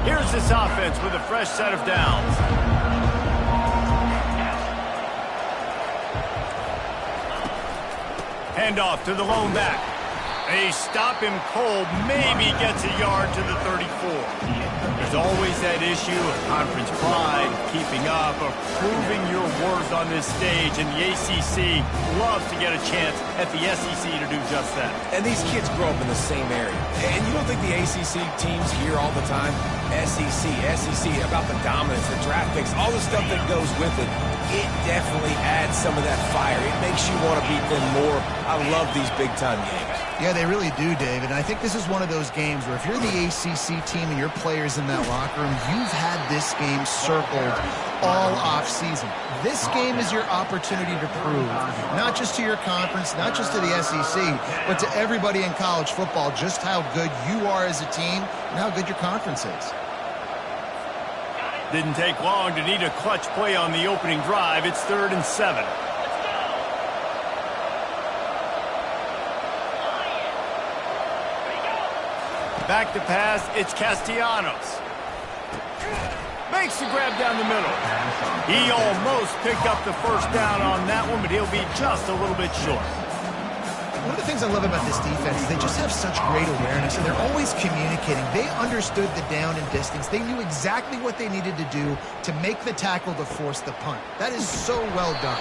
Here's this offense with a fresh set of downs. Handoff to the lone back. They stop him cold, maybe gets a yard to the 34. There's always that issue of conference pride, keeping up, of proving your worth on this stage, and the ACC loves to get a chance at the SEC to do just that. And these kids grow up in the same area. And you don't think the ACC teams hear all the time, SEC, about the dominance, the draft picks, all the stuff that goes with it. It definitely adds some of that fire. It makes you want to beat them more. I love these big-time games. Yeah, they really do, David. And I think this is one of those games where if you're the ACC team and your players in that locker room, you've had this game circled all off-season. This game is your opportunity to prove, not just to your conference, not just to the SEC, but to everybody in college football, just how good you are as a team and how good your conference is. Didn't take long to need a clutch play on the opening drive. It's 3rd and 7. Back to pass, it's Castellanos. Makes the grab down the middle. He almost picked up the first down on that one, but he'll be just a little bit short. One of the things I love about this defense is they just have such great awareness, and they're always communicating. They understood the down and distance. They knew exactly what they needed to do to make the tackle to force the punt. That is so well done.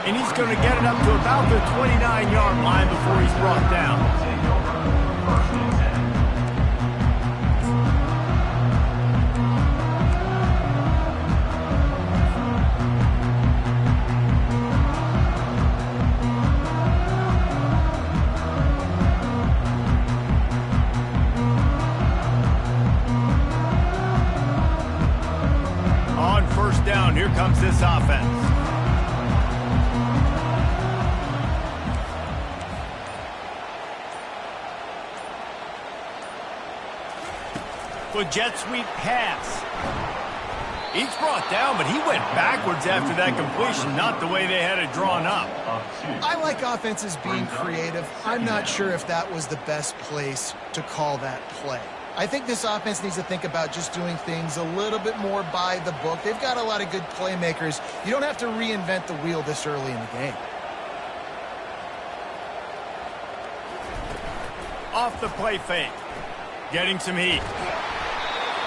And he's going to get it up to about the 29-yard line before he's brought down. Here comes this offense. With jet sweep pass. He's brought down, but he went backwards after that completion, not the way they had it drawn up. I like offenses being creative. I'm not sure if that was the best place to call that play. I think this offense needs to think about just doing things a little bit more by the book. They've got a lot of good playmakers. You don't have to reinvent the wheel this early in the game. Off the play fake. Getting some heat.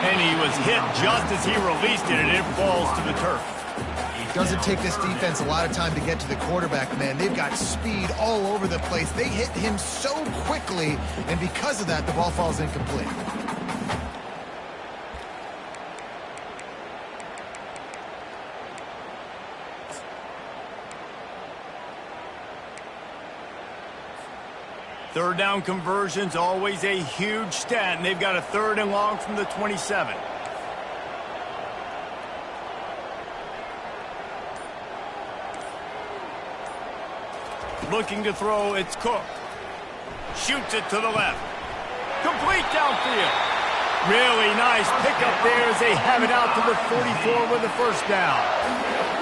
And he was hit just as he released it, and it falls to the turf. It doesn't take this defense a lot of time to get to the quarterback, man. They've got speed all over the place. They hit him so quickly, and because of that, the ball falls incomplete. Third down conversion's always a huge stat, and they've got a 3rd and long from the 27. Looking to throw, it's Cook. Shoots it to the left. Complete downfield. Really nice pickup there as they have it out to the 44 with a first down.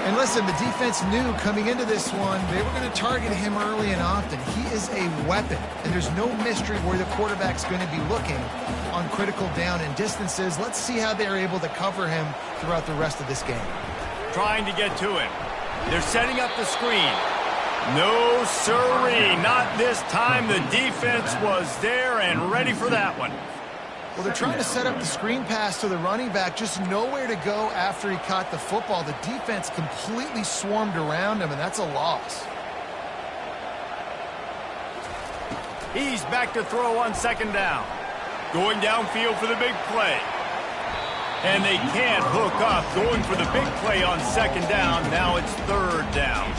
And listen, the defense knew coming into this one, they were going to target him early and often. He is a weapon, and there's no mystery where the quarterback's going to be looking on critical down and distances. Let's see how they're able to cover him throughout the rest of this game. Trying to get to him. They're setting up the screen. No siree, not this time. The defense was there and ready for that one. Well, they're trying to set up the screen pass to the running back, just nowhere to go after he caught the football. The defense completely swarmed around him, and that's a loss. He's back to throw on 2nd down. Going downfield for the big play. And they can't hook up. Going for the big play on 2nd down. Now it's 3rd down.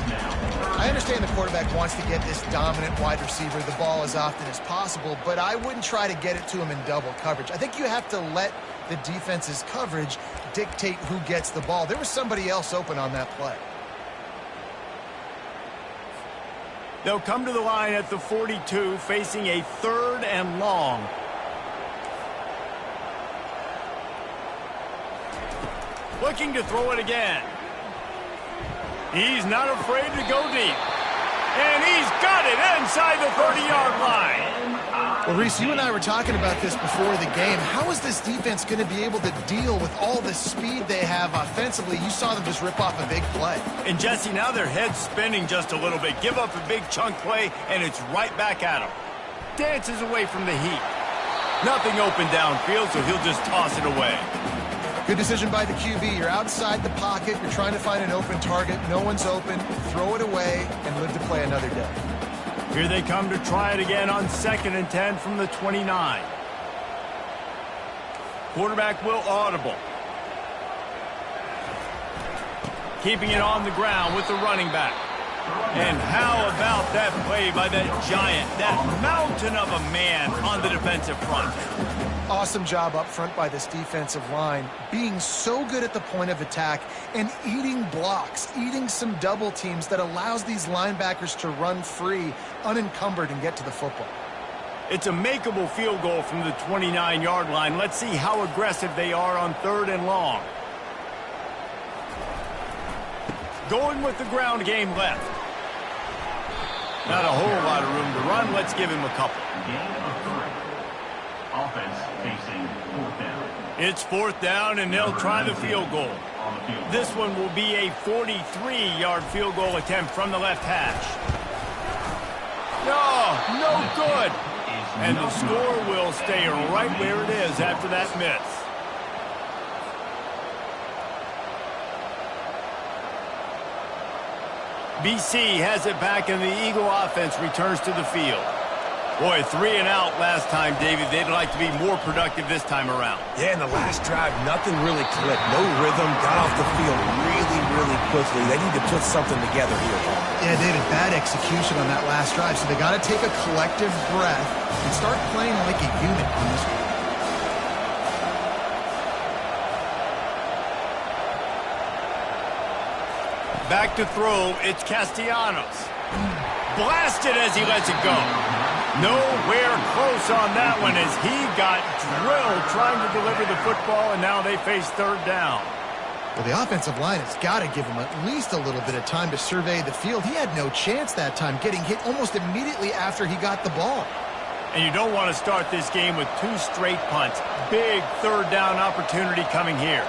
I understand the quarterback wants to get this dominant wide receiver the ball as often as possible, but I wouldn't try to get it to him in double coverage. I think you have to let the defense's coverage dictate who gets the ball. There was somebody else open on that play. They'll come to the line at the 42, facing a 3rd and long. Looking to throw it again. He's not afraid to go deep. And he's got it inside the 30-yard line. Well, Reese, you and I were talking about this before the game. How is this defense going to be able to deal with all the speed they have offensively? You saw them just rip off a big play. And, Jesse, now their head's spinning just a little bit. Give up a big chunk play, and it's right back at them. Dances away from the heat. Nothing open downfield, so he'll just toss it away. Good decision by the QB. You're outside the pocket. You're trying to find an open target. No one's open. Throw it away and live to play another day. Here they come to try it again on 2nd and 10 from the 29. Quarterback will audible. Keeping it on the ground with the running back. And how about that play by that giant, that mountain of a man on the defensive front? Awesome job up front by this defensive line, being so good at the point of attack and eating blocks, eating some double teams that allows these linebackers to run free, unencumbered, and get to the football. It's a makeable field goal from the 29-yard line. Let's see how aggressive they are on 3rd and long. Going with the ground game left. Not a whole lot of room to run. Let's give him a couple. Offense facing 4th down. It's 4th down, and they'll try the field goal. This one will be a 43-yard field goal attempt from the left hash. No good. And the score will stay right where it is after that miss. BC has it back, and the Eagle offense returns to the field. Boy, 3 and out last time, David. They'd like to be more productive this time around. Yeah, in the last drive, nothing really clicked. No rhythm, got off the field really quickly. They need to put something together here. Yeah, David, bad execution on that last drive. So they got to take a collective breath and start playing like a unit on this one. Back to throw, it's Castellanos. Blasted as he lets it go. Nowhere close on that one as he got drilled trying to deliver the football, and now they face 3rd down. Well, the offensive line has got to give him at least a little bit of time to survey the field. He had no chance that time, getting hit almost immediately after he got the ball. And you don't want to start this game with 2 straight punts. Big 3rd down opportunity coming here.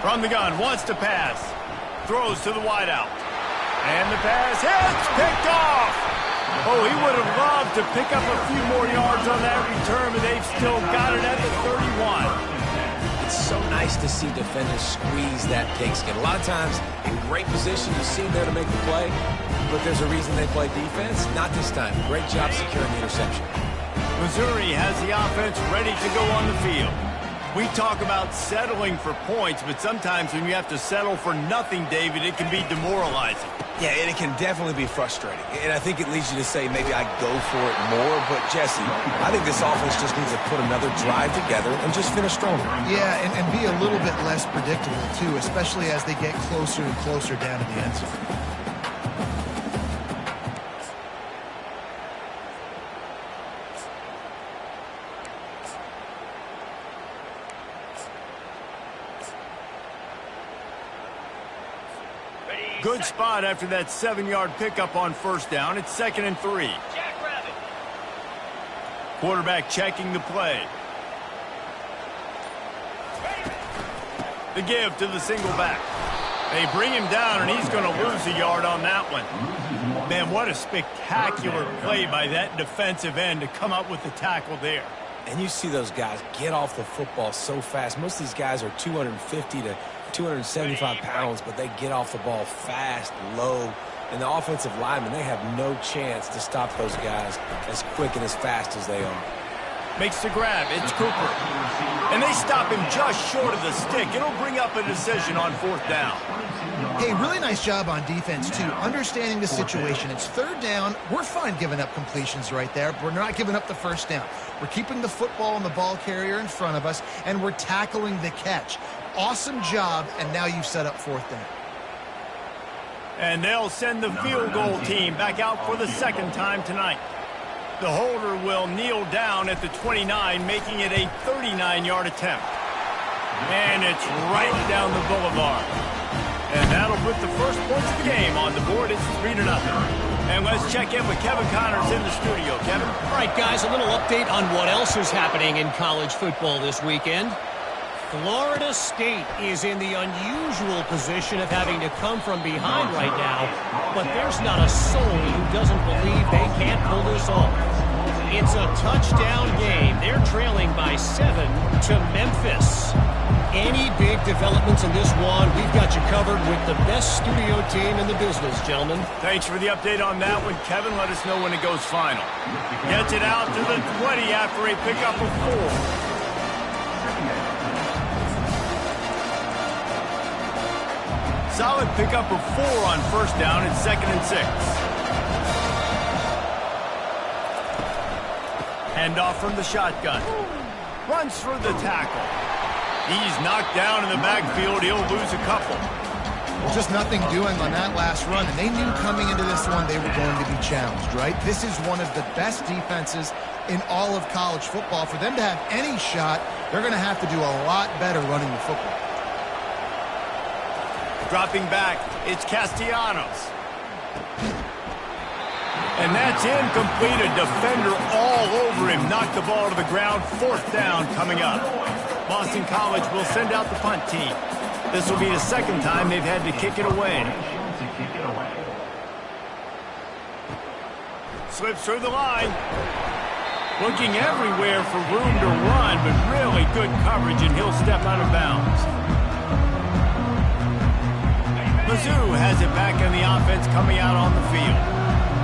From the gun, wants to pass. Throws to the wideout. And the pass hits, picked off. Oh, he would have loved to pick up a few more yards on that return, but they've still got it at the 31. It's so nice to see defenders squeeze that pigskin. A lot of times, in great position, you see them there to make the play, but there's a reason they play defense. Not this time. Great job securing the interception. Missouri has the offense ready to go on the field. We talk about settling for points, but sometimes when you have to settle for nothing, David, it can be demoralizing. Yeah, and it can definitely be frustrating. And I think it leads you to say maybe I go for it more. But, Jesse, I think this offense just needs to put another drive together and just finish stronger. Yeah, and be a little bit less predictable, too, especially as they get closer and closer down to the end zone. Good spot after that 7-yard pickup on 1st down. It's 2nd and 3. Quarterback checking the play. The give to the single back. They bring him down, and he's going to lose a yard on that one. Man, what a spectacular play by that defensive end to come up with the tackle there. And you see those guys get off the football so fast. Most of these guys are 250 to 275 pounds, but they get off the ball fast, low. And the offensive linemen, they have no chance to stop those guys as quick and as fast as they are. Makes the grab. It's Cooper. And they stop him just short of the stick. It'll bring up a decision on 4th down. Hey, really nice job on defense, too, understanding the situation. It's 3rd down. We're fine giving up completions right there. We're not giving up the 1st down. We're keeping the football and the ball carrier in front of us, and we're tackling the catch. Awesome job, and now you've set up 4th down. And they'll send the field goal team back out for the 2nd time tonight. The holder will kneel down at the 29, making it a 39-yard attempt. And it's right down the boulevard. And that'll put the first points of the game on the board. It's 3-0. And let's check in with Kevin Connors in the studio. Kevin? All right, guys, a little update on what else is happening in college football this weekend. Florida State is in the unusual position of having to come from behind right now, but there's not a soul who doesn't believe they can't pull this off. It's a touchdown game. They're trailing by 7 to Memphis. Any big developments in this one, we've got you covered with the best studio team in the business, gentlemen. Thanks for the update on that one, Kevin. Let us know when it goes final. Gets it out to the 20 after a pickup of 4. Solid pickup of 4 on first down. It's 2nd and 6. Handoff from the shotgun. Runs through the tackle. He's knocked down in the backfield. He'll lose a couple. Just nothing doing on that last run, and they knew coming into this one they were going to be challenged, right? This is one of the best defenses in all of college football. For them to have any shot, they're going to have to do a lot better running the football. Dropping back, it's Castellanos. And that's incomplete. A defender all over him. Knocked the ball to the ground. 4th down coming up. Boston College will send out the punt team. This will be the 2nd time they've had to kick it away. Slips through the line. Looking everywhere for room to run, but really good coverage, and he'll step out of bounds. Mizzou has it back in the offense coming out on the field.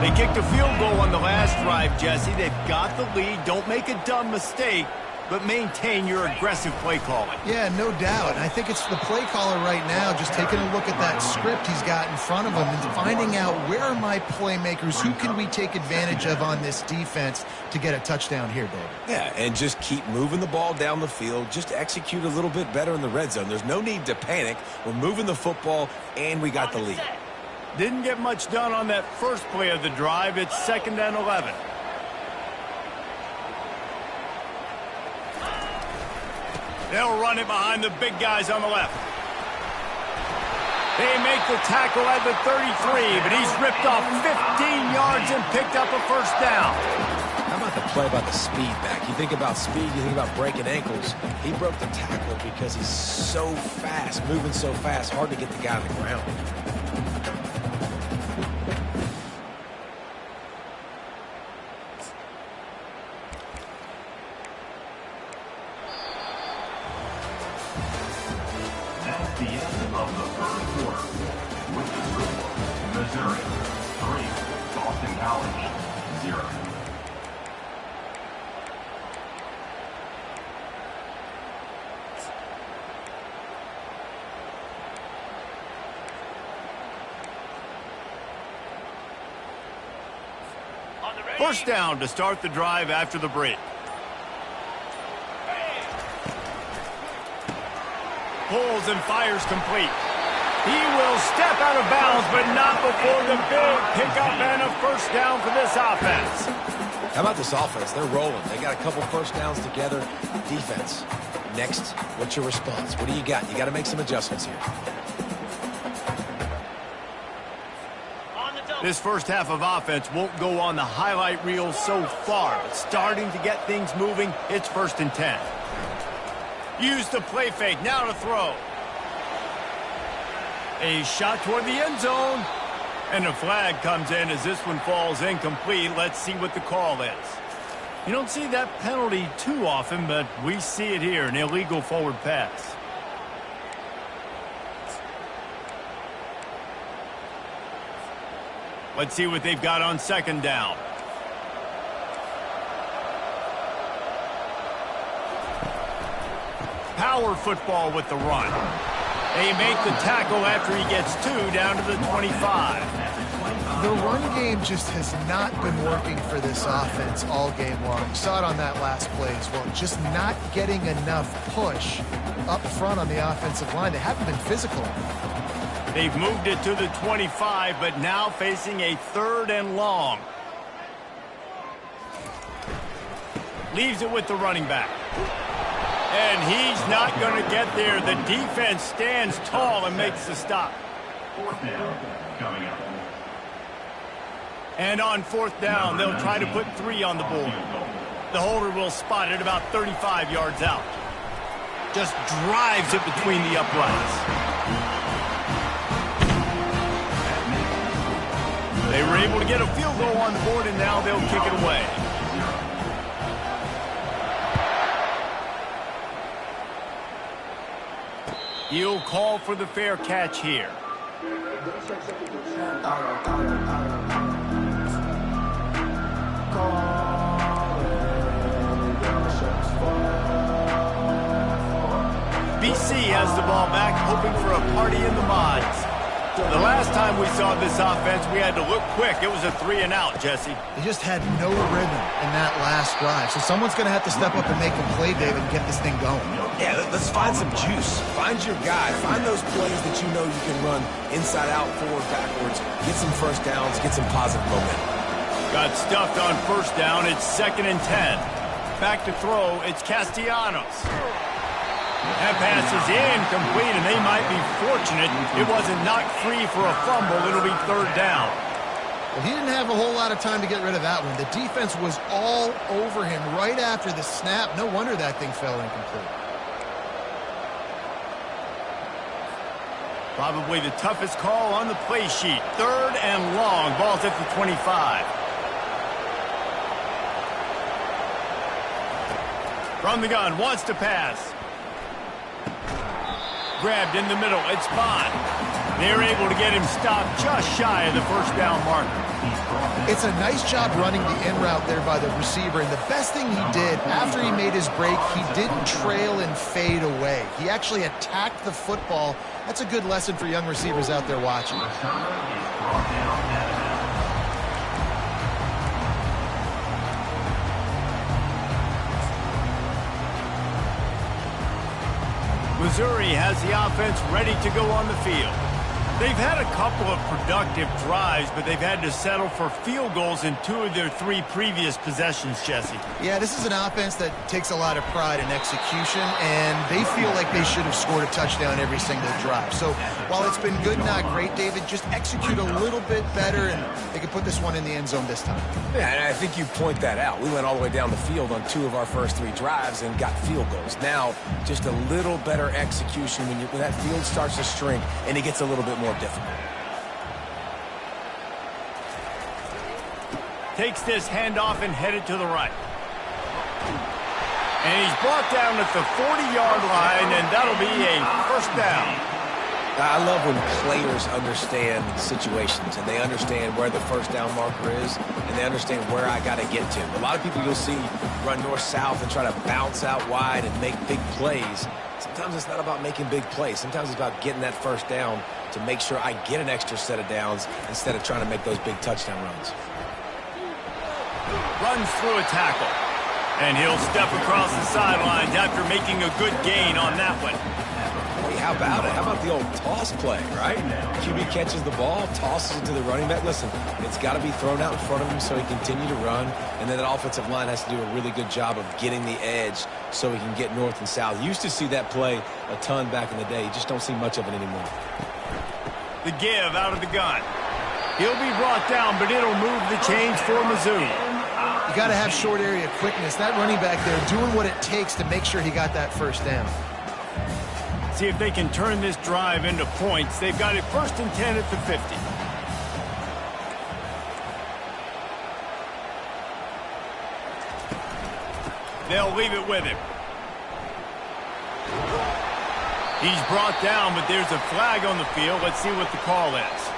They kicked a field goal on the last drive, Jesse. They've got the lead. Don't make a dumb mistake, but maintain your aggressive play calling. Yeah, no doubt. And I think it's the play caller right now just taking a look at that script he's got in front of him and finding out where are my playmakers, who can we take advantage of on this defense to get a touchdown here, David. Yeah, and just keep moving the ball down the field. Just execute a little bit better in the red zone. There's no need to panic. We're moving the football, and we got the lead. Didn't get much done on that first play of the drive. It's 2nd and 11. They'll run it behind the big guys on the left. They make the tackle at the 33, but he's ripped off 15 yards and picked up a 1st down. How about the play about the speed back? You think about speed, you think about breaking ankles. He broke the tackle because he's so fast, moving so fast, hard to get the guy on the ground. That's the end of the 3rd quarter. With the score, Missouri 3, Boston College 0. First down to start the drive after the break. Pulls and fires complete. He will step out of bounds, but not before the big pickup and a 1st down for this offense. How about this offense? They're rolling. They got a couple 1st downs together. Defense. Next, what's your response? What do you got? You got to make some adjustments here. This first half of offense won't go on the highlight reel so far, but starting to get things moving, it's 1st and 10. Use the play fake, now to throw. A shot toward the end zone. And a flag comes in as this one falls incomplete. Let's see what the call is. You don't see that penalty too often, but we see it here, an illegal forward pass. Let's see what they've got on 2nd down. Power football with the run. They make the tackle after he gets 2 down to the 25. The run game just has not been working for this offense all game long. You saw it on that last play as well. Just not getting enough push up front on the offensive line. They haven't been physical. They've moved it to the 25, but now facing a 3rd and long. Leaves it with the running back. And he's not going to get there. The defense stands tall and makes the stop. Fourth down coming up. And on fourth down, they'll try to put 3 on the board. The holder will spot it about 35 yards out. Just drives it between the uprights. They were able to get a field goal on the board, and now they'll kick it away. He'll call for the fair catch here. BC has the ball back, hoping for a party in the mods. The last time we saw this offense, we had to look quick. It was a 3-and-out, Jesse. They just had no rhythm in that last drive. So someone's going to have to step up and make a play, David, and get this thing going. Yeah, let's find some juice. Find your guy. Find those plays that you know you can run inside out, forward, backwards. Get some first downs. Get some positive momentum. Got stuffed on first down. It's 2nd and 10. Back to throw. It's Castellanos. That pass is incomplete, and they might be fortunate it wasn't knocked free for a fumble. It'll be 3rd down. Well, he didn't have a whole lot of time to get rid of that one. The defense was all over him right after the snap. No wonder that thing fell incomplete. Probably the toughest call on the play sheet. 3rd and long. Ball's at the 25. From the gun, wants to pass. Grabbed in the middle. It's Bond. They're able to get him stopped just shy of the first down marker. It's a nice job running the in route there by the receiver. And the best thing he did after he made his break, he didn't trail and fade away. He actually attacked the football. That's a good lesson for young receivers out there watching. Missouri has the offense ready to go on the field. They've had a couple of productive drives, but they've had to settle for field goals in 2 of their 3 previous possessions, Jesse. Yeah, this is an offense that takes a lot of pride in execution, and they feel like they should have scored a touchdown every single drive. So while it's been good, not great, David, just execute a little bit better, and they can put this one in the end zone this time. Yeah, and I think you point that out. We went all the way down the field on 2 of our first 3 drives and got field goals. Now, just a little better execution when that field starts to shrink and it gets a little bit more difficult. Takes this handoff and headed to the right. And he's brought down at the 40-yard line, and that'll be a first down. I love when players understand situations and they understand where the first down marker is and they understand where I got to get to. A lot of people you'll see run north-south and try to bounce out wide and make big plays. Sometimes it's not about making big plays. Sometimes it's about getting that first down to make sure I get an extra set of downs instead of trying to make those big touchdown runs. Runs through a tackle. And he'll step across the sidelines after making a good gain on that one. Hey, how about it? How about the old toss play, right? QB catches the ball, tosses it to the running back. Listen, it's got to be thrown out in front of him so he can continue to run. And then that offensive line has to do a really good job of getting the edge so he can get north and south. You used to see that play a ton back in the day. You just don't see much of it anymore. The give out of the gun. He'll be brought down, but it'll move the chains for Mizzou. You got to have short area quickness. That running back there doing what it takes to make sure he got that first down. See if they can turn this drive into points. They've got it 1st and 10 at the 50. They'll leave it with him. He's brought down, but there's a flag on the field. Let's see what the call is.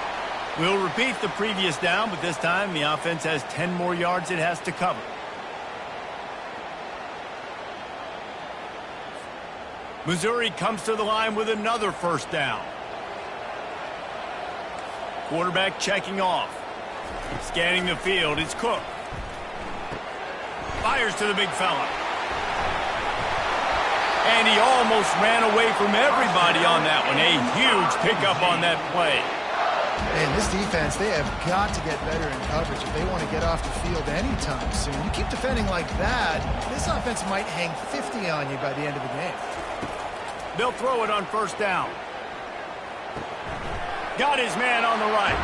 We'll repeat the previous down, but this time the offense has 10 more yards it has to cover. Missouri comes to the line with another first down. Quarterback checking off. Scanning the field, it's Cook. Fires to the big fella. And he almost ran away from everybody on that one. A huge pickup on that play. Man, this defense, they have got to get better in coverage if they want to get off the field anytime soon. You keep defending like that, this offense might hang 50 on you by the end of the game. They'll throw it on first down. Got his man on the right.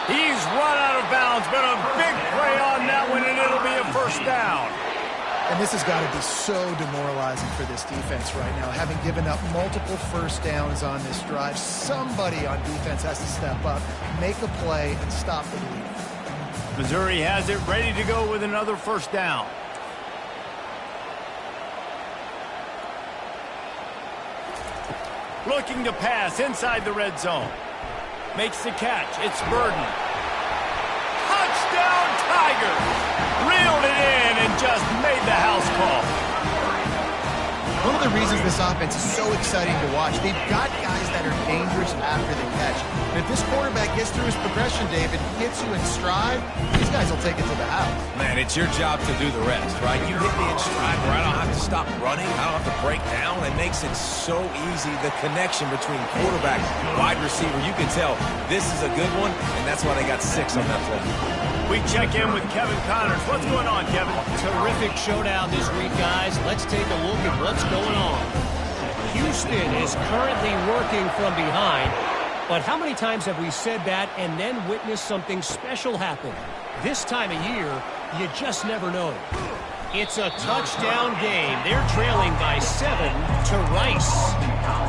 He's run out of bounds, but a big play on that one, and it'll be a first down. And this has got to be so demoralizing for this defense right now. Having given up multiple first downs on this drive, somebody on defense has to step up, make a play, and stop the lead. Missouri has it ready to go with another first down. Looking to pass inside the red zone. Makes the catch. It's Burden. Touchdown, Tigers! Reeled it in and just made the house call. One of the reasons this offense is so exciting to watch, they've got guys that are dangerous after the catch. And if this quarterback gets through his progression, David, hits you in stride, these guys will take it to the house. Man, it's your job to do the rest, right? You hit me in stride where I don't have to stop running. I don't have to break down. It makes it so easy. The connection between quarterback, wide receiver, you can tell this is a good one, and that's why they got 6 on that play. We check in with Kevin Connors. What's going on, Kevin? Terrific showdown this week, guys. Let's take a look at what's going on. Houston is currently working from behind, but how many times have we said that and then witnessed something special happen? This time of year, you just never know. It's a touchdown game. They're trailing by 7 to Rice.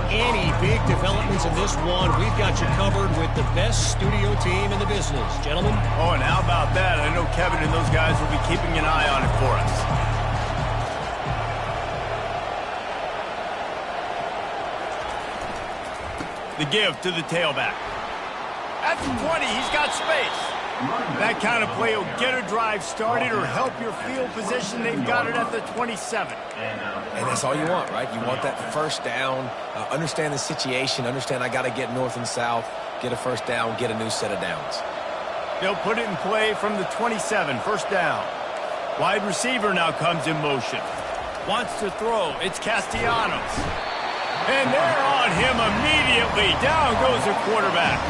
Any big developments in this one, we've got you covered with the best studio team in the business. Gentlemen? Oh, and how about that? I know Kevin and those guys will be keeping an eye on it for us. The give to the tailback. At the 20, he's got space. That kind of play will get a drive started or help your field position. They've got it at the 27. And that's all you want, right? You want that first down, understand the situation, understand I got to get north and south, get a first down, get a new set of downs. They'll put it in play from the 27, first down. Wide receiver now comes in motion. Wants to throw. It's Castellanos. And they're on him immediately. Down goes the quarterback.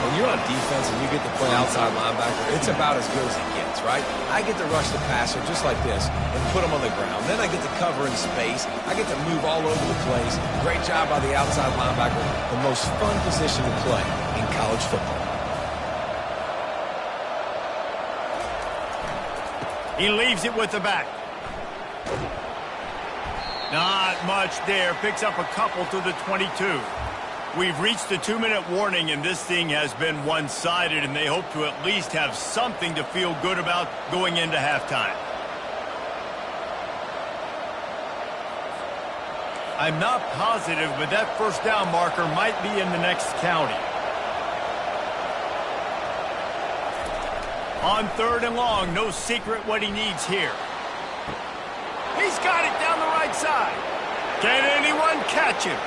When you're on defense and you get to play outside linebacker, it's about as good as it gets, right? I get to rush the passer just like this and put him on the ground. Then I get to cover in space. I get to move all over the place. Great job by the outside linebacker. The most fun position to play in college football. He leaves it with the back. Not much there. Picks up a couple to the 22. We've reached the 2-minute warning, and this thing has been one-sided, and they hope to at least have something to feel good about going into halftime. I'm not positive, but that first down marker might be in the next county. On 3rd and long, no secret what he needs here. He's got it down the right side. Can anyone catch him?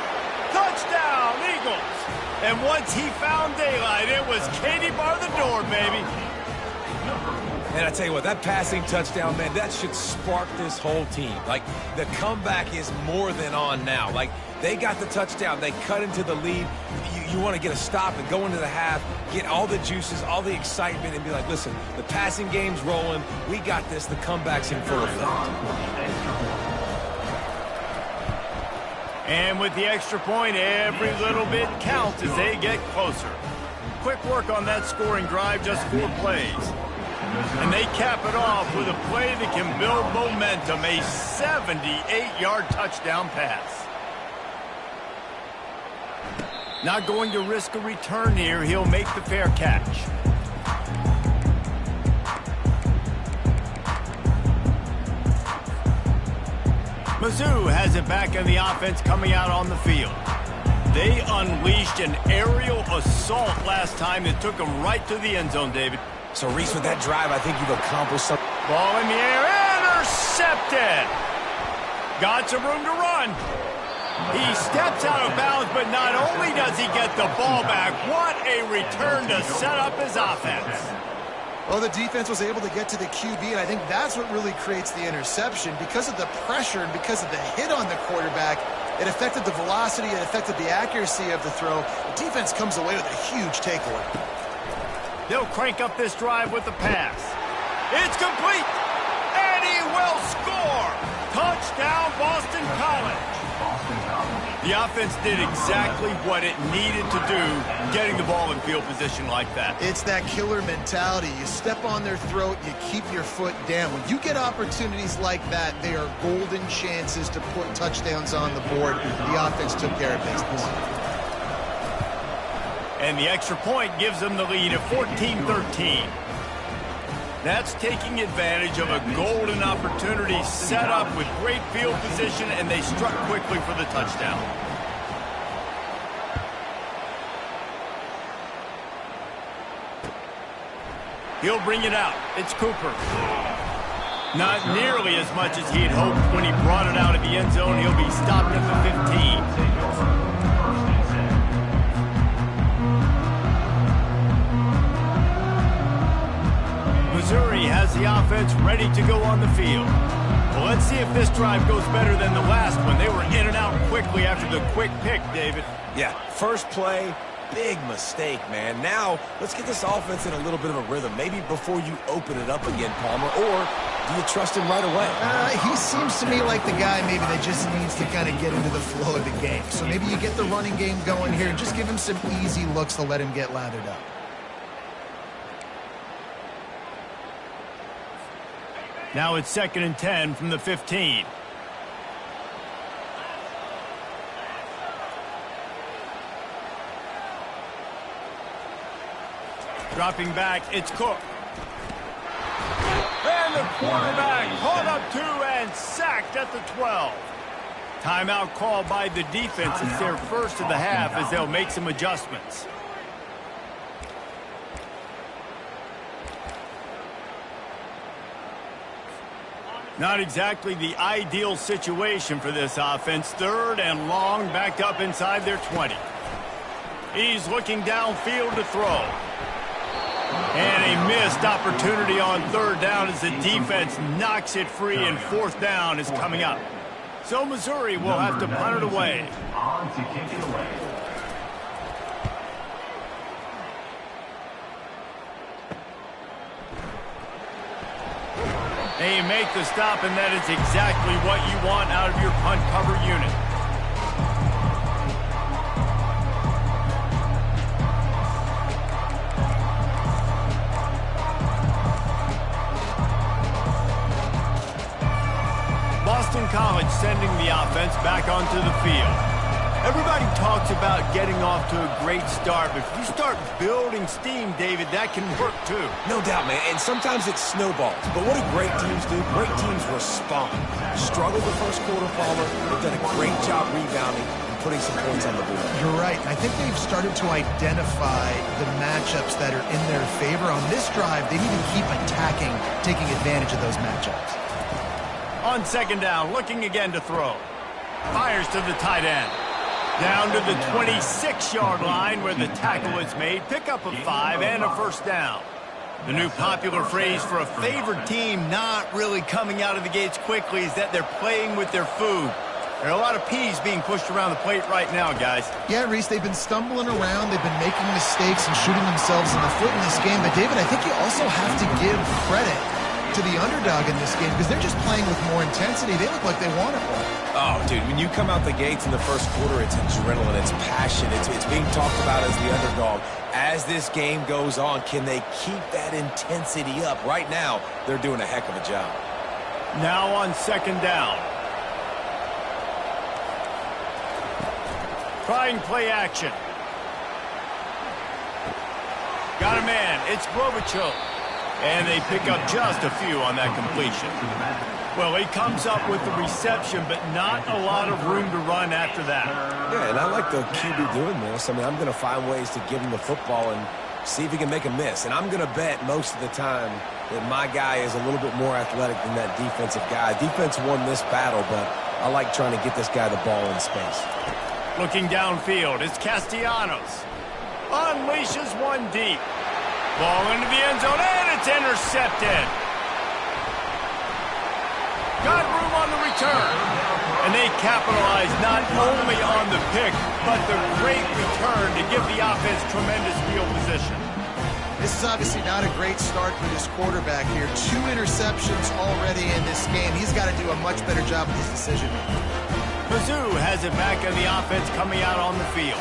Touchdown, Eagles. And once he found daylight, it was Katie bar the door, baby. And I tell you what, that passing touchdown, man, that should spark this whole team. Like, the comeback is more than on now. Like, they got the touchdown. They cut into the lead. You want to get a stop and go into the half, get all the juices, all the excitement, and be like, listen, the passing game's rolling. We got this. The comeback's in full effect. And with the extra point, every little bit counts as they get closer. Quick work on that scoring drive, just 4 plays. And they cap it off with a play that can build momentum, a 78-yard touchdown pass. Not going to risk a return here. He'll make the fair catch. Mizzou has it back in the offense coming out on the field. They unleashed an aerial assault last time that took them right to the end zone, David. So, Reese, with that drive, I think you've accomplished something. Ball in the air, intercepted. Got some room to run. He steps out of bounds, but not only does he get the ball back, what a return to set up his offense. Well, the defense was able to get to the QB, and I think that's what really creates the interception. Because of the pressure and because of the hit on the quarterback, it affected the velocity, it affected the accuracy of the throw. The defense comes away with a huge takeaway. They'll crank up this drive with the pass. It's complete, and he will score. Touchdown, Boston College. The offense did exactly what it needed to do, getting the ball in field position like that. It's that killer mentality. You step on their throat, you keep your foot down. When you get opportunities like that, they are golden chances to put touchdowns on the board. The offense took care of business. And the extra point gives them the lead at 14-13. That's taking advantage of a golden opportunity set up with great field position, and they struck quickly for the touchdown. He'll bring it out. It's Cooper. Not nearly as much as he had hoped when he brought it out of the end zone. He'll be stopped at the 15. Missouri has the offense ready to go on the field. Well, let's see if this drive goes better than the last one. They were in and out quickly after the quick pick, David. Yeah, first play, big mistake, man. Now, let's get this offense in a little bit of a rhythm. Maybe before you open it up again, Palmer, or do you trust him right away? He seems to me like the guy maybe that just needs to kind of get into the flow of the game. So maybe you get the running game going here and just give him some easy looks to let him get lathered up. Now it's 2nd and 10 from the 15. Dropping back, it's Cook. And the quarterback caught up 2 and sacked at the 12. Timeout called by the defense. It's their first of the half as they'll make some adjustments. Not exactly the ideal situation for this offense. 3rd and long, backed up inside their 20. He's looking downfield to throw. And a missed opportunity on 3rd down as the defense knocks it free, and 4th down is coming up. So Missouri will have to punt it away. On to kick it away. They make the stop, and that is exactly what you want out of your punt cover unit. Boston College sending the offense back onto the field. Everybody talks about getting off to a great start, but if you start building steam, David, that can work too. No doubt, man, and sometimes it snowballs. But what do great teams do? Great teams respond. Struggled the first quarter, Palmer. They've done a great job rebounding and putting some points on the board. You're right. I think they've started to identify the matchups that are in their favor. On this drive, they need to keep attacking, taking advantage of those matchups. On 2nd down, looking again to throw. Fires to the tight end. Down to the 26-yard line where the tackle is made. Pick up a 5 and a 1st down. The new popular phrase for a favored team not really coming out of the gates quickly is that they're playing with their food. There are a lot of peas being pushed around the plate right now, guys. Yeah, Reese, they've been stumbling around. They've been making mistakes and shooting themselves in the foot in this game. But, David, I think you also have to give credit to the underdog in this game because they're just playing with more intensity. They look like they want it more. Oh, dude, when you come out the gates in the first quarter, it's adrenaline, it's passion, it's being talked about as the underdog. As this game goes on, can they keep that intensity up? Right now, they're doing a heck of a job. Now on 2nd down. Trying play action. Got a man. It's Globichuk. And they pick up just a few on that completion. Well, he comes up with the reception, but not a lot of room to run after that. Yeah, and I like the QB doing this. I mean, I'm going to find ways to give him the football and see if he can make a miss. And I'm going to bet most of the time that my guy is a little bit more athletic than that defensive guy. Defense won this battle, but I like trying to get this guy the ball in space. Looking downfield, it's Castellanos. Unleashes one deep. Ball into the end zone, and it's intercepted. Got room on the return. And they capitalize not only on the pick, but the great return to give the offense tremendous field position. This is obviously not a great start for this quarterback here. 2 interceptions already in this game. He's got to do a much better job with his decision-making. Mizzou has it back in the offense coming out on the field.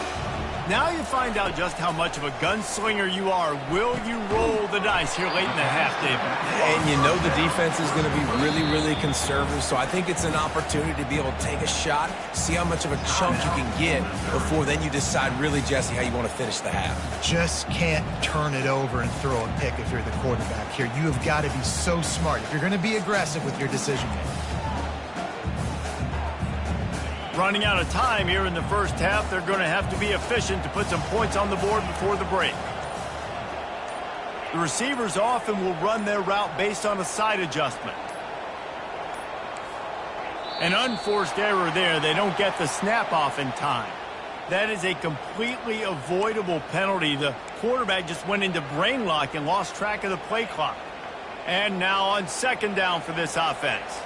Now you find out just how much of a gunslinger you are. Will you roll the dice here late in the half, David? And you know the defense is going to be really, really conservative, so I think it's an opportunity to be able to take a shot, see how much of a chunk you can get before then you decide really, Jesse, how you want to finish the half. Just can't turn it over and throw a pick if you're the quarterback here. You have got to be so smart if you're going to be aggressive with your decision-making. Running out of time here in the first half, they're going to have to be efficient to put some points on the board before the break. The receivers often will run their route based on a side adjustment. An unforced error there. They don't get the snap off in time. That is a completely avoidable penalty. The quarterback just went into brain lock and lost track of the play clock. And now on second down for this offense.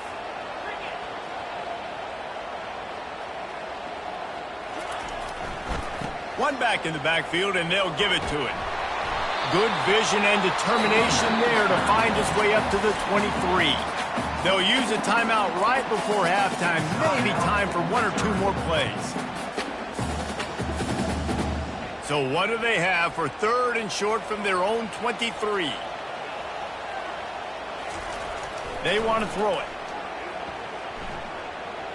One back in the backfield, and they'll give it to it. Good vision and determination there to find his way up to the 23. They'll use a timeout right before halftime. Maybe time for one or two more plays. So what do they have for third and short from their own 23? They want to throw it.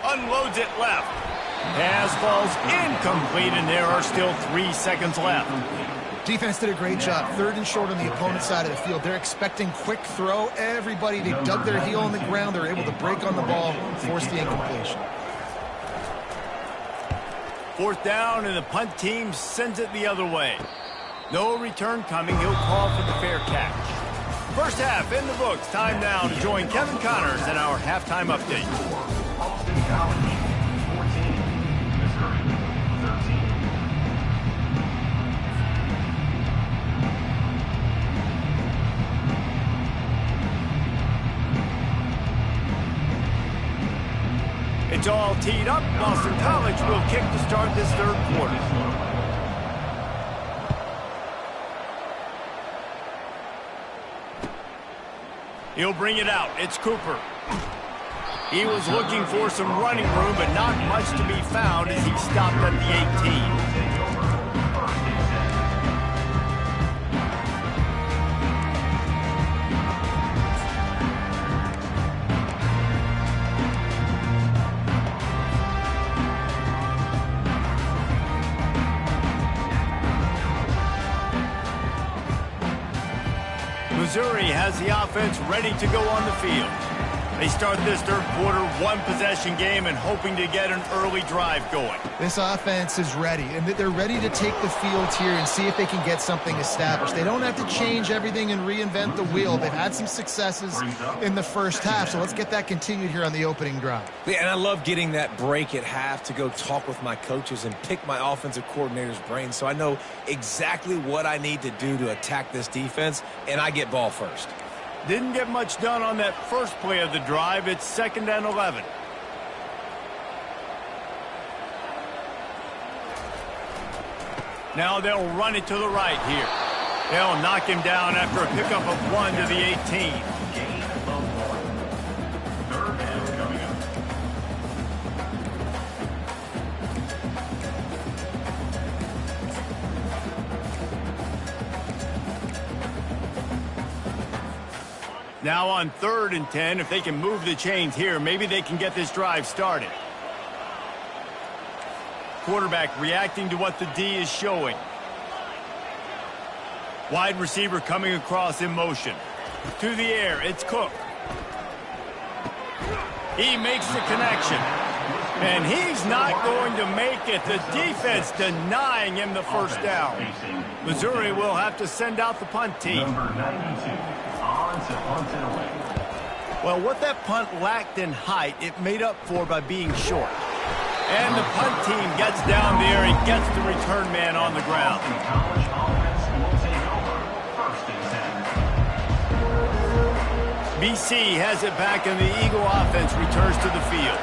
Unloads it left. Pass falls incomplete, and there are still 3 seconds left. Defense did a great job. Third and short on the opponent's side of the field. They're expecting quick throw. Everybody, they dug their heel on the ground. They're able to break on the ball, force the incompletion. Fourth down, and the punt team sends it the other way. No return coming. He'll call for the fair catch. First half in the books. Time now to join Kevin Connors in our halftime update. It's all teed up. Boston College will kick to start this third quarter. He'll bring it out. It's Cooper. He was looking for some running room, but not much to be found as he stopped at the 18. Missouri has the offense ready to go on the field. They start this third quarter one-possession game and hoping to get an early drive going. This offense is ready, and they're ready to take the field here and see if they can get something established. They don't have to change everything and reinvent the wheel. They've had some successes in the first half, so let's get that continued here on the opening drive. Yeah, and I love getting that break at half to go talk with my coaches and pick my offensive coordinator's brain so I know exactly what I need to do to attack this defense, and I get ball first. Didn't get much done on that first play of the drive. It's 2nd and 11. Now they'll run it to the right here. They'll knock him down after a pickup of 1 to the 18. Gain of 1. Third down coming up. Now on 3rd and 10, if they can move the chains here, maybe they can get this drive started. Quarterback reacting to what the D is showing. Wide receiver coming across in motion. To the air, it's Cook. He makes the connection. And he's not going to make it. The defense denying him the first down. Missouri will have to send out the punt team. Number 92, on to punt it away. Well, what that punt lacked in height, it made up for by being short. And the punt team gets down there and gets the return man on the ground. College offense will take over. 1st and 10. BC has it back, and the Eagle offense returns to the field.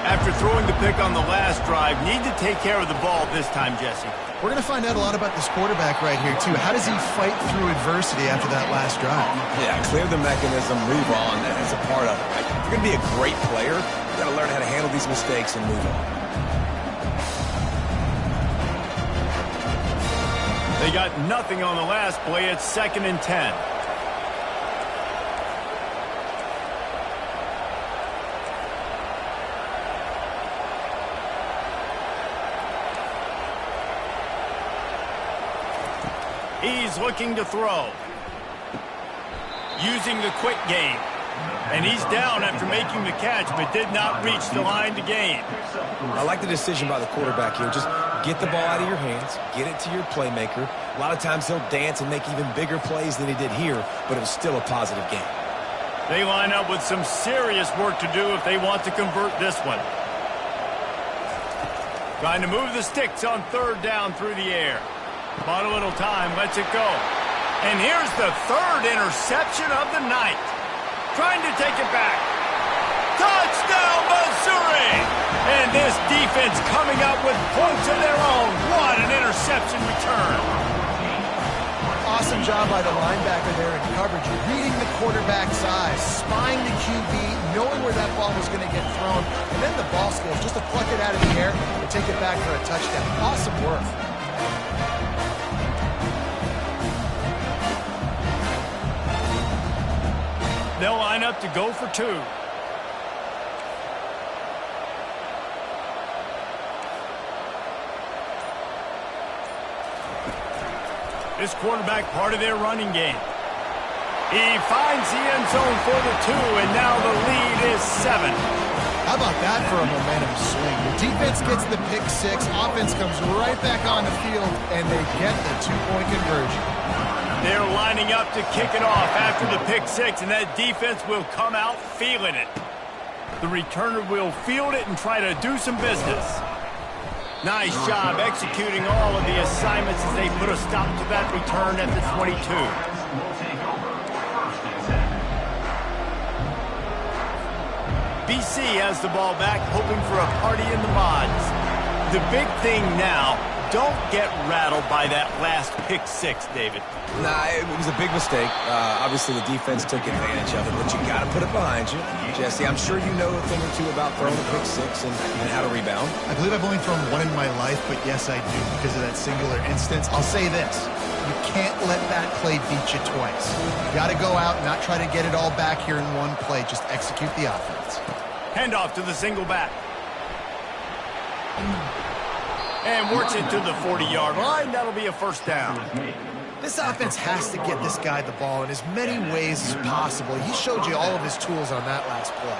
After throwing the pick on the last drive, need to take care of the ball this time, Jesse. We're going to find out a lot about this quarterback right here, too. How does he fight through adversity after that last drive? Yeah, clear the mechanism, move on. That's a part of it, right? If you're going to be a great player, you got to learn how to handle these mistakes and move on. They got nothing on the last play. It's 2nd and 10. He's looking to throw. Using the quick game. And he's down after making the catch, but did not reach the line to gain. I like the decision by the quarterback here. Just get the ball out of your hands, get it to your playmaker. A lot of times he'll dance and make even bigger plays than he did here, but it was still a positive game. They line up with some serious work to do if they want to convert this one. Trying to move the sticks on 3rd down through the air. Bought a little time, lets it go. And here's the 3rd interception of the night. Trying to take it back. Touchdown, Missouri! And this defense coming up with points of their own. What an interception return. Awesome job by the linebacker there in coverage. Reading the quarterback's eyes, spying the QB, knowing where that ball was going to get thrown, and then the ball skills just to pluck it out of the air and take it back for a touchdown. Awesome work. They'll line up to go for 2. This quarterback part of their running game. He finds the end zone for the 2, and now the lead is 7. How about that for a momentum swing? The defense gets the pick 6, offense comes right back on the field, and they get the 2-point conversion. They're lining up to kick it off after the pick 6, and that defense will come out feeling it. The returner will field it and try to do some business. Nice job executing all of the assignments as they put a stop to that return at the 22. BC has the ball back, hoping for a party in the mods. The big thing now, don't get rattled by that last pick 6, David. Nah, it was a big mistake. Obviously, the defense took advantage of it, but you got to put it behind you. Jesse, I'm sure you know a thing or two about throwing a pick 6 and how to rebound. I believe I've only thrown 1 in my life, but yes, I do because of that singular instance. I'll say this. You can't let that play beat you twice. You got to go out and not try to get it all back here in one play. Just execute the offense. Handoff to the single back. And works it to the 40-yard line. That'll be a 1st down. This offense has to get this guy the ball in as many ways as possible. He showed you all of his tools on that last play.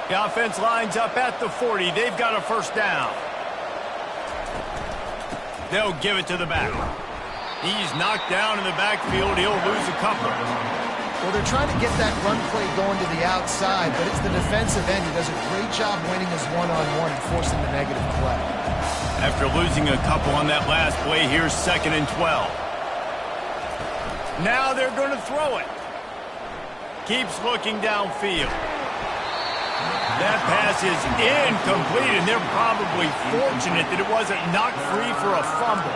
The offense lines up at the 40. They've got a 1st down. They'll give it to the back. He's knocked down in the backfield. He'll lose a couple. Well, they're trying to get that run play going to the outside, but it's the defensive end who does a great job winning his one-on-one and forcing the negative play. After losing a couple on that last play, here's 2nd and 12. Now they're going to throw it. Keeps looking downfield. That pass is incomplete, and they're probably fortunate that it wasn't knocked free for a fumble.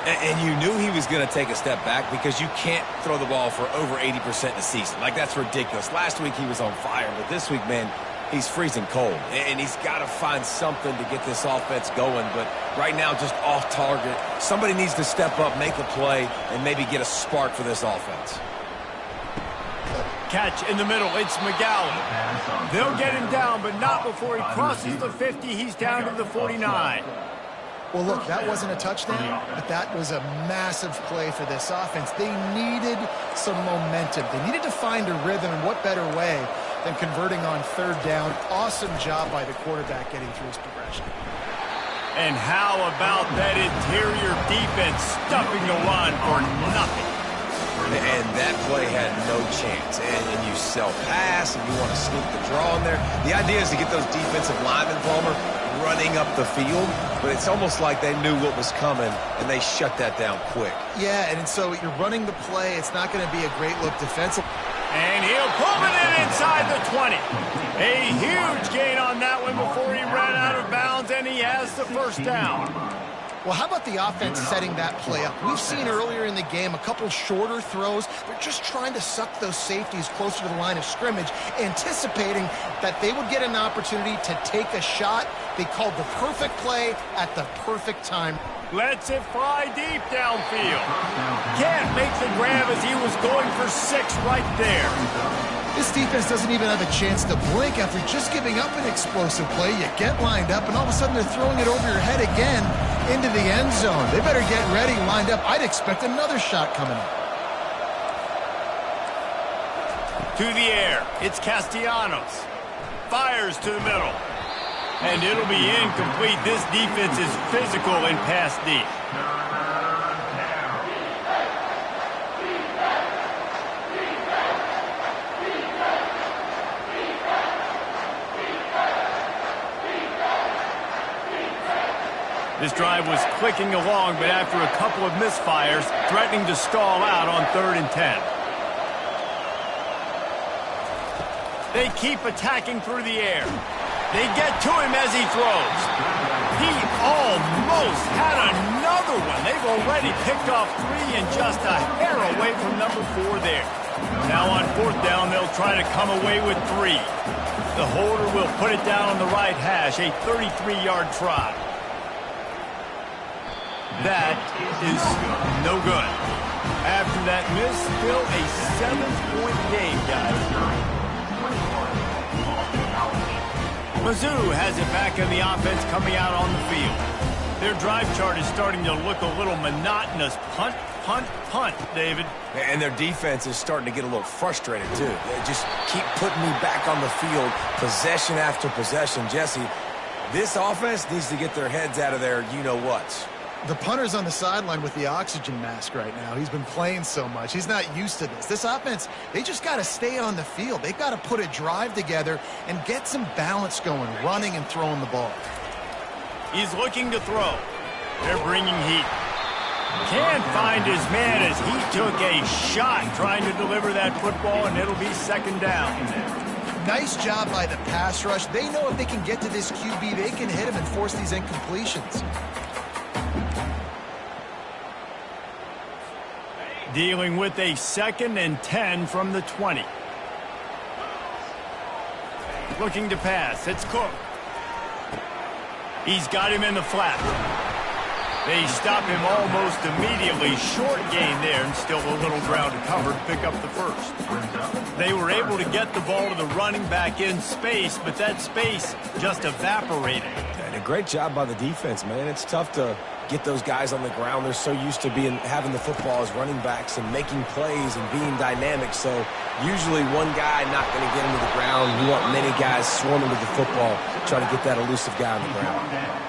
And you knew he was going to take a step back because you can't throw the ball for over 80% in a season. Like, that's ridiculous. Last week he was on fire, but this week, man, he's freezing cold. And he's got to find something to get this offense going. But right now, just off target. Somebody needs to step up, make a play, and maybe get a spark for this offense. Catch in the middle. It's McGowan. They'll get him down, but not before he crosses the 50. He's down to the 49. Well, look, that wasn't a touchdown, but that was a massive play for this offense. They needed some momentum. They needed to find a rhythm, and what better way than converting on 3rd down. Awesome job by the quarterback getting through his progression. And how about that interior defense stuffing the run for nothing? And that play had no chance. And you self-pass, and you want to sneak the draw in there. The idea is to get those defensive linemen, Palmer, running up the field, but it's almost like they knew what was coming, and they shut that down quick. Yeah, and so you're running the play. It's not going to be a great look defensively. And he'll pull it in inside the 20. A huge gain on that one before he ran out of bounds, and he has the 1st down. Well, how about the offense setting that play up? We've seen earlier in the game a couple shorter throws. They're just trying to suck those safeties closer to the line of scrimmage, anticipating that they would get an opportunity to take a shot. They called the perfect play at the perfect time. Lets it fly deep downfield. Can't make the grab as he was going for 6 right there. This defense doesn't even have a chance to blink after just giving up an explosive play. You get lined up, and all of a sudden they're throwing it over your head again into the end zone. They better get ready, lined up. I'd expect another shot coming up. To the air, it's Castellanos. Fires to the middle. And it'll be incomplete. This defense is physical and pass deep. This drive was clicking along, but after a couple of misfires, threatening to stall out on 3rd and 10. They keep attacking through the air. They get to him as he throws. He almost had another one. They've already picked off 3 and just a hair away from number 4 there. Now on 4th down, they'll try to come away with 3. The holder will put it down on the right hash, a 33-yard try. That is no good. After that miss, still a 7-point game, guys. Mizzou has it back in the offense coming out on the field. Their drive chart is starting to look a little monotonous. Punt, punt, punt, David. And their defense is starting to get a little frustrated, too. They just keep putting me back on the field, possession after possession. Jesse, this offense needs to get their heads out of their you-know-whats. The punter's on the sideline with the oxygen mask right now. He's been playing so much. He's not used to this. This offense, they just got to stay on the field. They've got to put a drive together and get some balance going, running and throwing the ball. He's looking to throw. They're bringing heat. Can't find his man as he took a shot trying to deliver that football, and it'll be 2nd down. Nice job by the pass rush. They know if they can get to this QB, they can hit him and force these incompletions. Dealing with a 2nd and 10 from the 20. Looking to pass. It's Cook. He's got him in the flat. They stop him almost immediately. Short gain there, and still a little ground to cover to pick up the 1st. They were able to get the ball to the running back in space, but that space just evaporated. And a great job by the defense, man. It's tough to get those guys on the ground. They're so used to having the football as running backs and making plays and being dynamic. So usually one guy not going to get into the ground. You want many guys swarming to the football, trying to get that elusive guy on the ground.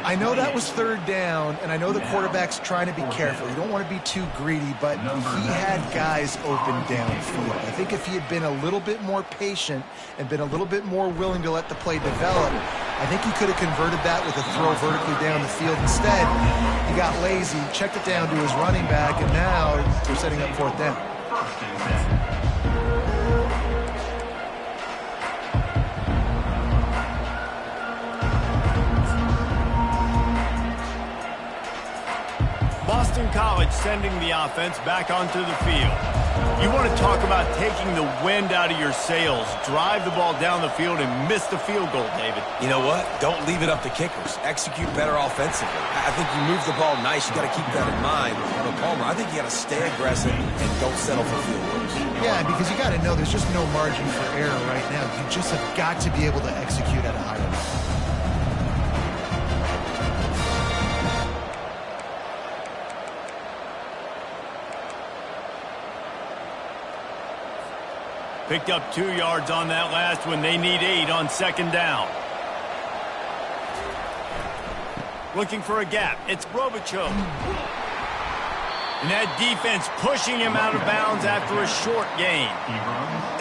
I know that was 3rd down, and I know the quarterback's trying to be careful. You don't want to be too greedy, but he had guys open downfield. I think if he had been a little bit more patient and been a little bit more willing to let the play develop, I think he could have converted that with a throw vertically down the field. Instead, he got lazy, checked it down to his running back, and now they're setting up 4th down. Boston College sending the offense back onto the field. You want to talk about taking the wind out of your sails. Drive the ball down the field and miss the field goal, David. You know what? Don't leave it up to kickers. Execute better offensively. I think you move the ball nice. You got to keep that in mind. But Palmer, I think you got to stay aggressive and don't settle for field goals. Yeah, because you got to know there's just no margin for error right now. You just have got to be able to execute at a high level. Picked up 2 yards on that last one. They need 8 on 2nd down. Looking for a gap. It's Brobichuk. And that defense pushing him out of bounds after a short gain.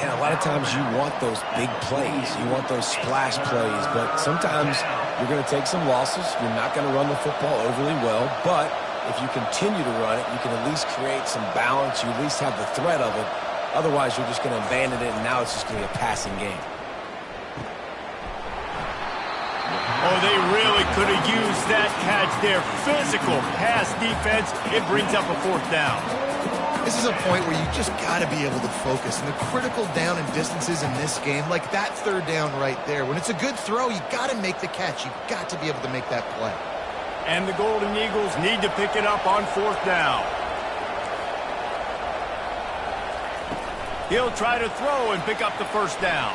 And a lot of times you want those big plays. You want those splash plays. But sometimes you're going to take some losses. You're not going to run the football overly well. But if you continue to run it, you can at least create some balance. You at least have the threat of it. Otherwise, you're just going to abandon it, and now it's just going to be a passing game. Oh, they really could have used that catch there. Physical pass defense. It brings up a 4th down. This is a point where you just got to be able to focus. And the critical down and distances in this game, like that 3rd down right there, when it's a good throw, you got to make the catch. You got to be able to make that play. And the Golden Eagles need to pick it up on 4th down. He'll try to throw and pick up the 1st down.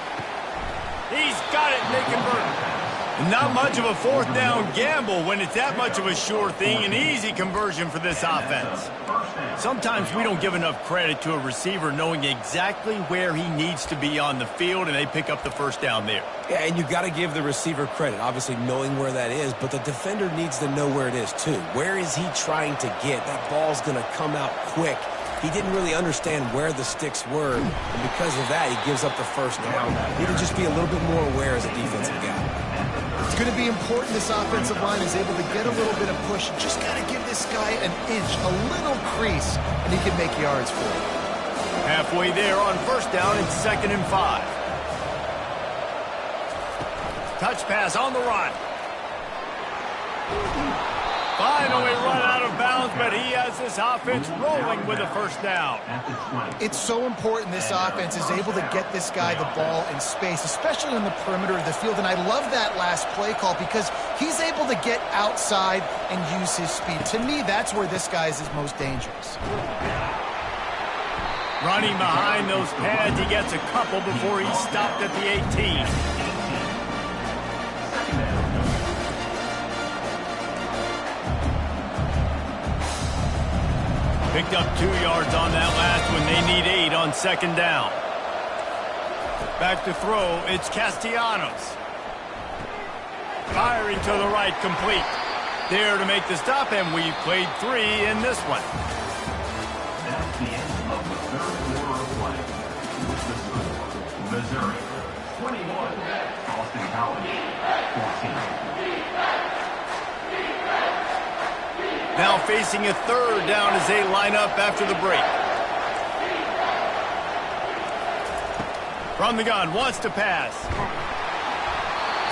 He's got it, and they convert. Not much of a 4th down gamble when it's that much of a sure thing. An easy conversion for this offense. Sometimes we don't give enough credit to a receiver knowing exactly where he needs to be on the field, and they pick up the 1st down there. Yeah, and you got to give the receiver credit, obviously knowing where that is, but the defender needs to know where it is too. Where is he trying to get? That ball's going to come out quick. He didn't really understand where the sticks were, and because of that, he gives up the 1st down. Need to just be a little bit more aware as a defensive guy. It's going to be important this offensive line is able to get a little bit of push. Just got to give this guy an inch, a little crease, and he can make yards for it. Halfway there on 1st down, it's 2nd and 5. Touch pass on the run. Finally run out of bounds, but he has this offense rolling with a 1st down. It's so important this offense is able to get this guy the ball in space, especially on the perimeter of the field. And I love that last play call because he's able to get outside and use his speed. To me, that's where this guy is his most dangerous. Running behind those pads, he gets a couple before he's stopped at the 18. Picked up 2 yards on that last one. They need 8 on 2nd down. Back to throw, it's Castellanos. Firing to the right, complete. There to make the stop, and we played 3 in this one. That's the end of the 3rd quarter of play. With the score, Missouri 21, Boston College 14. Now facing a 3rd down as they line up after the break. From the gun, wants to pass.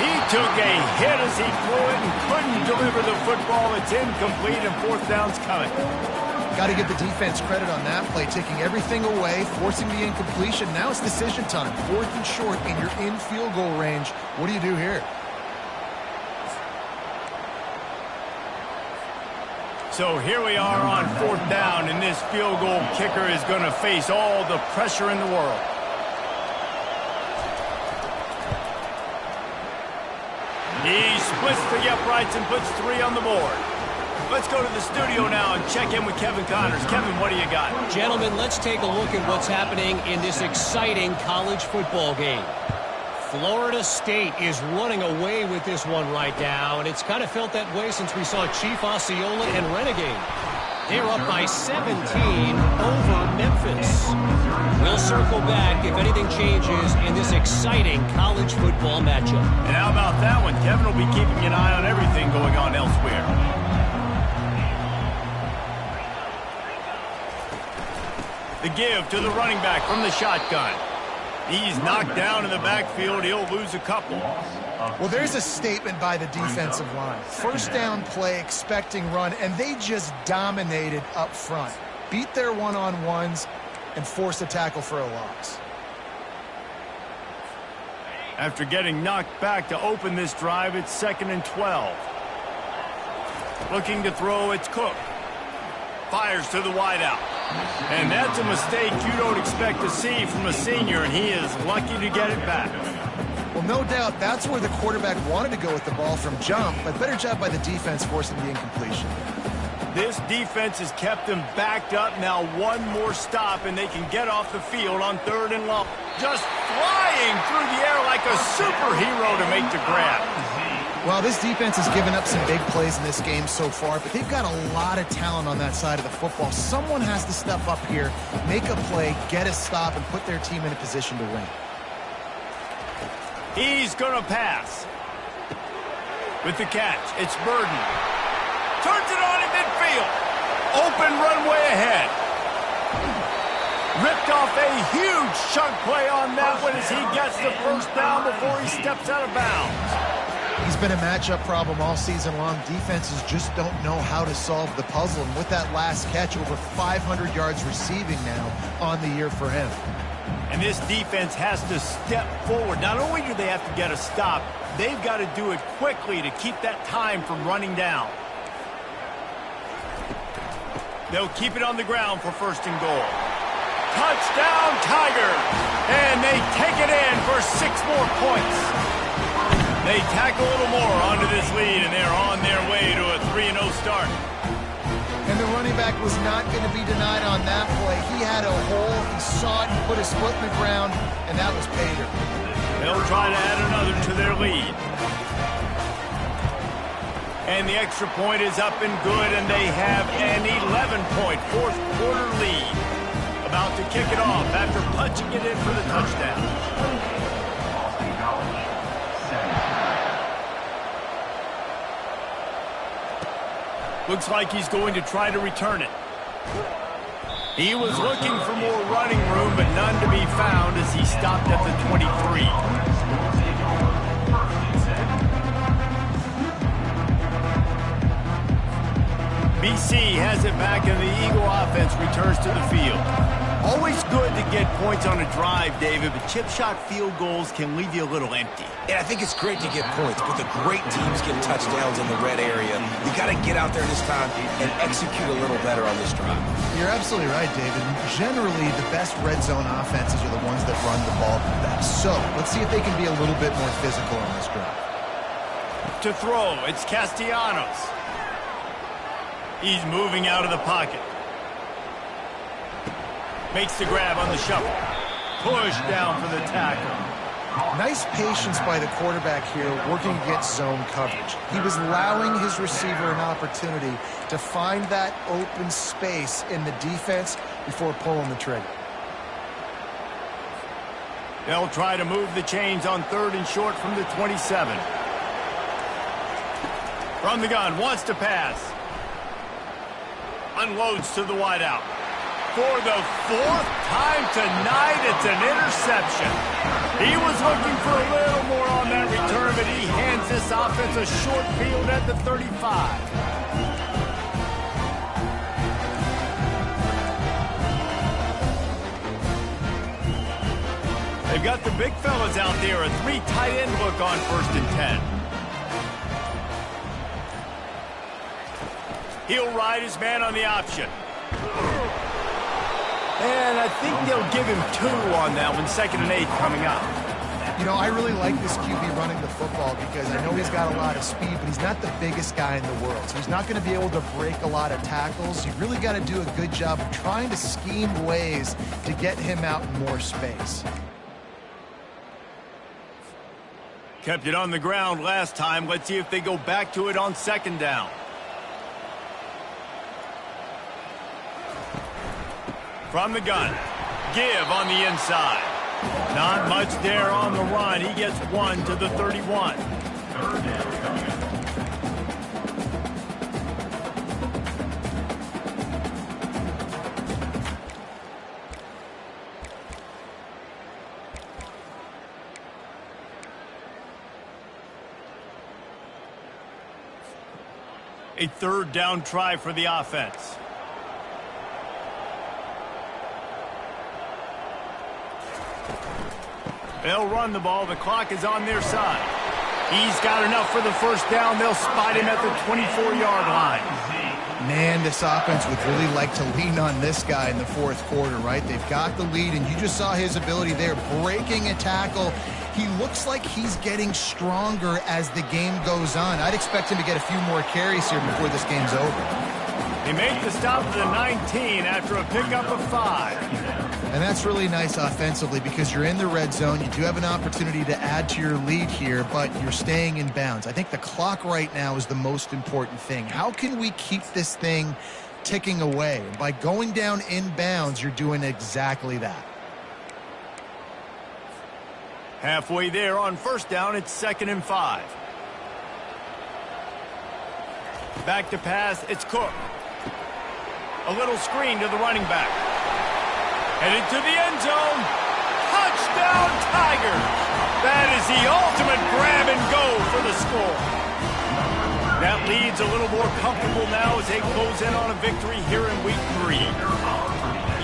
He took a hit as he threw it and couldn't deliver the football. It's incomplete, and 4th down's coming. Got to give the defense credit on that play, taking everything away, forcing the incompletion. Now it's decision time. 4th and short, and you're in field goal range. What do you do here? So here we are on 4th down, and this field goal kicker is going to face all the pressure in the world. He splits the uprights and puts 3 on the board. Let's go to the studio now and check in with Kevin Connors. Kevin, what do you got? Gentlemen, let's take a look at what's happening in this exciting college football game. Florida State is running away with this one right now, and it's kind of felt that way since we saw Chief Osceola and Renegade. They're up by 17 over Memphis. We'll circle back if anything changes in this exciting college football matchup. And how about that one? Kevin will be keeping an eye on everything going on elsewhere. The give to the running back from the shotgun. He's knocked down in the backfield. He'll lose a couple. Well, there's a statement by the defensive line. 1st down play, expecting run, and they just dominated up front. Beat their one-on-ones and forced a tackle for a loss. After getting knocked back to open this drive, it's 2nd and 12. Looking to throw, it's Cook. Fires to the wideout. And that's a mistake you don't expect to see from a senior, and he is lucky to get it back. Well, no doubt that's where the quarterback wanted to go with the ball from jump, but better job by the defense forcing the incompletion. This defense has kept them backed up. Now 1 more stop, and they can get off the field on 3rd and long. Just flying through the air like a superhero to make the grab. Well, this defense has given up some big plays in this game so far, but they've got a lot of talent on that side of the football. Someone has to step up here, make a play, get a stop, and put their team in a position to win. He's going to pass. With the catch, it's Burden. Turns it on in midfield. Open runway ahead. Ripped off a huge chunk play on that one as he gets the 1st down before he steps out of bounds. He's been a matchup problem all season long. Defenses just don't know how to solve the puzzle. And with that last catch, over 500 yards receiving now on the year for him. And this defense has to step forward. Not only do they have to get a stop, they've got to do it quickly to keep that time from running down. They'll keep it on the ground for 1st and goal. Touchdown, Tigers! And they take it in for 6 more points. They tack a little more onto this lead, and they're on their way to a 3-0 start. And the running back was not going to be denied on that play. He had a hole, he saw it, he put his foot in the ground, and that was Bader. They'll try to add another to their lead. And the extra point is up and good, and they have an 11-point fourth-quarter lead. About to kick it off after punching it in for the touchdown. Boston College, 7. Looks like he's going to try to return it. He was looking for more running room, but none to be found as he stopped at the 23. BC has it back, and the Eagle offense returns to the field. Always good to get points on a drive, David, but chip shot field goals can leave you a little empty. And I think it's great to get points, but the great teams get touchdowns in the red area. You got to get out there this time and execute a little better on this drive. You're absolutely right, David. Generally, the best red zone offenses are the ones that run the ball the best. So let's see if they can be a little bit more physical on this drive. To throw, it's Castellanos. He's moving out of the pocket. Makes the grab on the shuffle. Push down for the tackle. Nice patience by the quarterback here working against zone coverage. He was allowing his receiver an opportunity to find that open space in the defense before pulling the trigger. They'll try to move the chains on 3rd and short from the 27. From the gun, wants to pass. Unloads to the wideout. For the 4th time tonight, it's an interception. He was looking for a little more on that return, but he hands this offense a short field at the 35. They've got the big fellas out there, a 3 tight end look on 1st and 10. He'll ride his man on the option. And I think they'll give him 2 on that one, 2nd and 8 coming up. You know, I really like this QB running the football because I know he's got a lot of speed, but he's not the biggest guy in the world. So he's not going to be able to break a lot of tackles. You really got to do a good job of trying to scheme ways to get him out in more space. Kept it on the ground last time. Let's see if they go back to it on 2nd down. From the gun, give on the inside. Not much there on the run. He gets 1 to the 31. 3rd down coming up. A 3rd down try for the offense. They'll run the ball. The clock is on their side. He's got enough for the 1st down. They'll spot him at the 24-yard line. Man, this offense would really like to lean on this guy in the 4th quarter, right? They've got the lead, and you just saw his ability there, breaking a tackle. He looks like he's getting stronger as the game goes on. I'd expect him to get a few more carries here before this game's over. They make the stop to the 19 after a pickup of 5. And that's really nice offensively because you're in the red zone. You do have an opportunity to add to your lead here, but you're staying in bounds. I think the clock right now is the most important thing. How can we keep this thing ticking away? And by going down in bounds, you're doing exactly that. Halfway there on 1st down, it's 2nd and 5. Back to pass, it's Cook. A little screen to the running back. Headed to the end zone. Touchdown, Tigers! That is the ultimate grab and go for the score. That leads Feels a little more comfortable now as they close in on a victory here in week 3.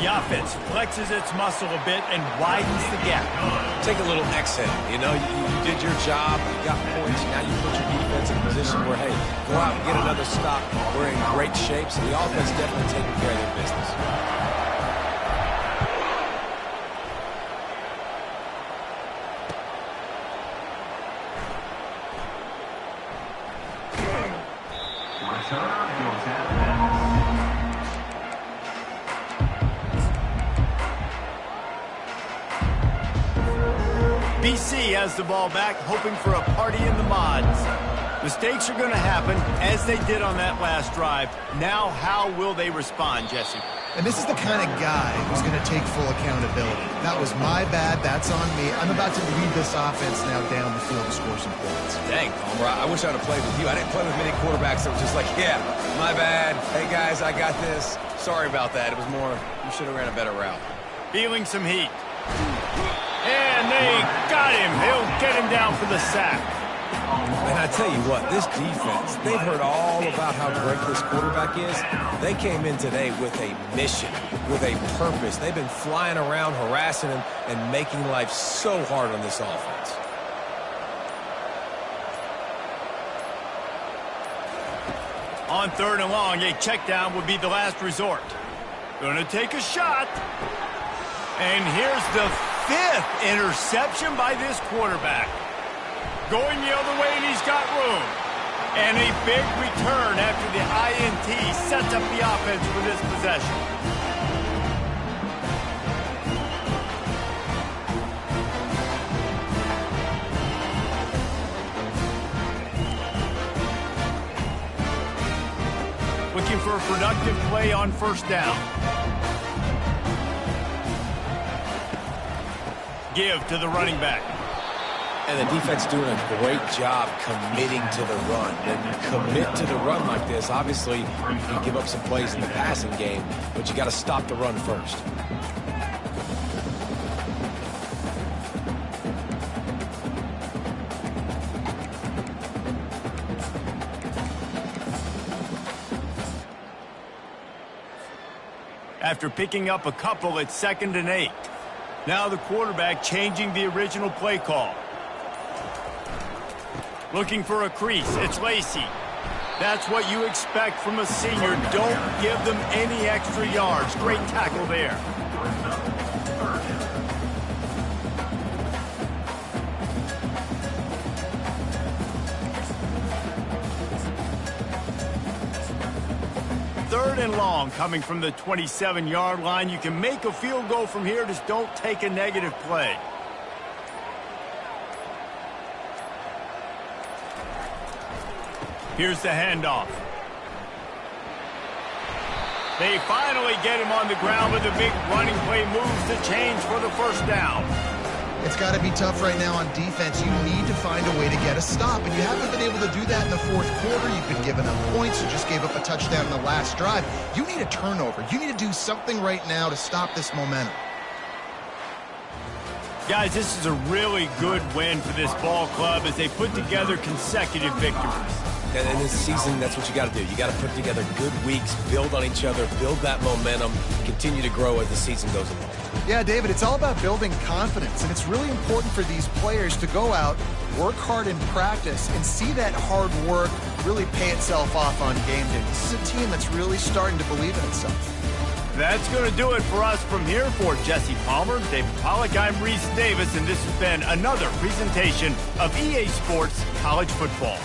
The offense flexes its muscle a bit and widens the gap. Take a little exhale. You know, you did your job, you got points, now you put your defense in a position where, hey, go out and get another stop. We're in great shape, so the offense definitely taking care of their business. BC has the ball back, hoping for a party in the mods. Mistakes are going to happen, as they did on that last drive. Now, how will they respond, Jesse? And this is the kind of guy who's going to take full accountability. That was my bad. That's on me. I'm about to lead this offense now down the field to score some points. Dang, Palmer, I wish I'd have played with you. I didn't play with many quarterbacks that were just like, yeah, my bad. Hey, guys, I got this. Sorry about that. It was more, you should have ran a better route. Feeling some heat. And they got him. They'll get him down for the sack. And I tell you what, this defense, they've heard all about how great this quarterback is. They came in today with a mission, with a purpose. They've been flying around, harassing him, and making life so hard on this offense. On 3rd and long, a check down would be the last resort. Gonna take a shot. And here's the 5th interception by this quarterback. Going the other way, and he's got room. And a big return after the INT sets up the offense for this possession. Looking for a productive play on 1st down. Give to the running back. And the defense doing a great job committing to the run. When you commit to the run like this, obviously you can give up some plays in the passing game, but you got to stop the run first. After picking up a couple, it's 2nd and 8. Now the quarterback changing the original play call. Looking for a crease. It's Lacey. That's what you expect from a senior. Don't give them any extra yards. Great tackle there. Third and long coming from the 27-yard line. You can make a field goal from here. Just don't take a negative play. Here's the handoff. They finally get him on the ground with a big running play moves the change for the 1st down. It's got to be tough right now on defense. You need to find a way to get a stop, and you haven't been able to do that in the 4th quarter. You've been giving up points. You just gave up a touchdown in the last drive. You need a turnover. You need to do something right now to stop this momentum. Guys, this is a really good win for this ball club as they put together consecutive victories. And in this season, that's what you got to do. You got to put together good weeks, build on each other, build that momentum, continue to grow as the season goes along. Yeah, David, it's all about building confidence, and it's really important for these players to go out, work hard in practice, and see that hard work really pay itself off on game day. This is a team that's really starting to believe in itself. That's going to do it for us from here. For Jesse Palmer, David Pollack, I'm Reese Davis, and this has been another presentation of EA Sports College Football.